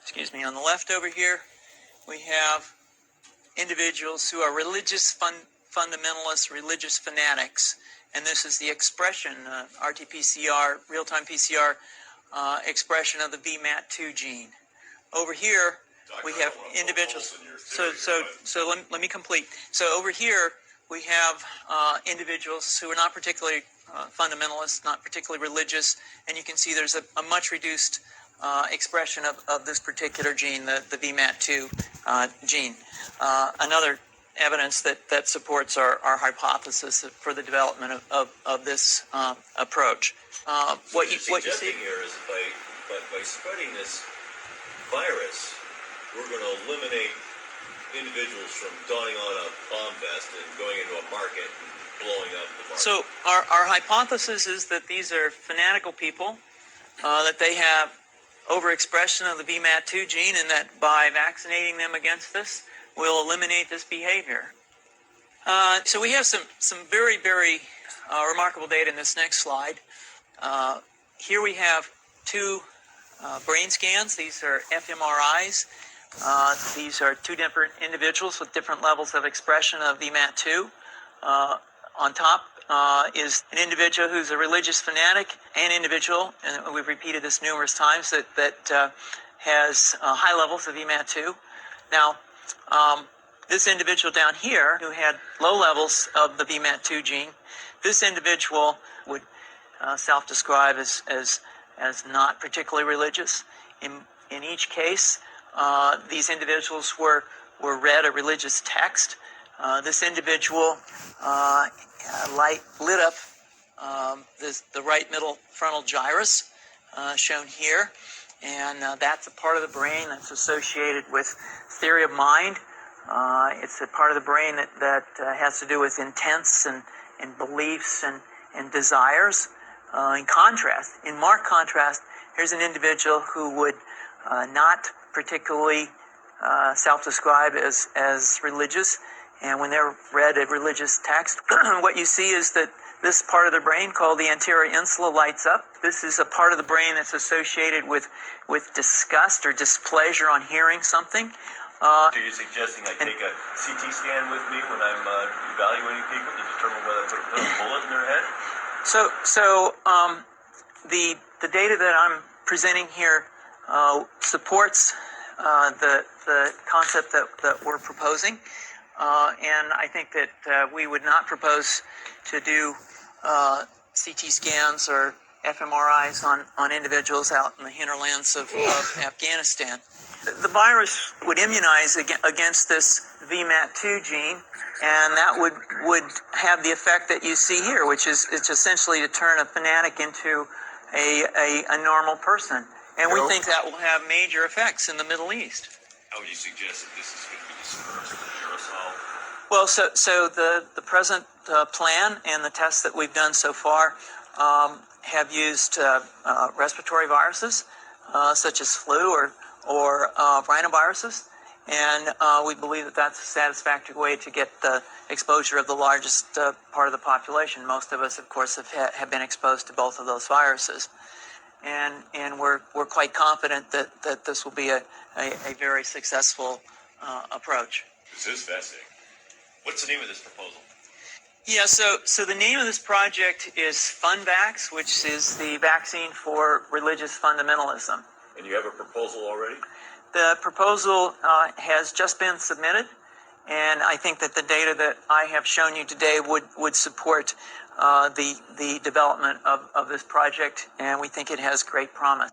excuse me, on the left over here, we have individuals who are religious fundamentalists, religious fanatics, and this is the expression, RT-PCR, real-time PCR expression of the VMAT2 gene. Over here, we have individuals. So let me complete. So over here, we have individuals who are not particularly fundamentalists, not particularly religious, and you can see there's a much reduced expression of this particular gene, the VMAT2 gene. Another evidence that supports our hypothesis for the development of this approach. What you see here is by spreading this virus, we're going to eliminate individuals from donning on a bomb vest and going into a market and blowing up the market. So our hypothesis is that these are fanatical people, that they have overexpression of the VMAT2 gene, and that by vaccinating them against this, we'll eliminate this behavior. So we have some very, very remarkable data in this next slide. Here we have two brain scans. These are fMRIs. These are two different individuals with different levels of expression of VMAT2. On top is an individual who's a religious fanatic, an individual, and we've repeated this numerous times, that has high levels of VMAT2. Now, this individual down here who had low levels of the VMAT2 gene, this individual would self-describe as not particularly religious. In each case, these individuals were read a religious text. This individual lit up the right middle frontal gyrus, shown here, and that's a part of the brain that's associated with theory of mind. It's a part of the brain that has to do with intents and beliefs and desires. In marked contrast, here's an individual who would not particularly self-describe as religious, and when they're read a religious text, what you see is that this part of the brain called the anterior insula lights up. This is a part of the brain that's associated with disgust or displeasure on hearing something. So you're suggesting I take a CT scan with me when I'm evaluating people to determine whether I put a bullet in their head? So the data that I'm presenting here supports the concept that we're proposing, and I think that we would not propose to do CT scans or fMRIs on individuals out in the hinterlands of Afghanistan. The virus would immunize against this VMAT2 gene, and that would have the effect that you see here, which is it's essentially to turn a fanatic into a normal person. And we think that will have major effects in the Middle East. How would you suggest that this is going to be dispersed in the aerosol? Well, so the present plan and the tests that we've done so far have used respiratory viruses such as flu or rhinoviruses, and we believe that that's a satisfactory way to get the exposure of the largest part of the population. Most of us, of course, have been exposed to both of those viruses, and we're quite confident that this will be a very successful approach. This is fascinating. What's the name of this proposal? Yeah, so the name of this project is FunVax, which is the vaccine for religious fundamentalism. And you have a proposal already? The proposal has just been submitted, and I think that the data that I have shown you today would support the development of this project, and we think it has great promise.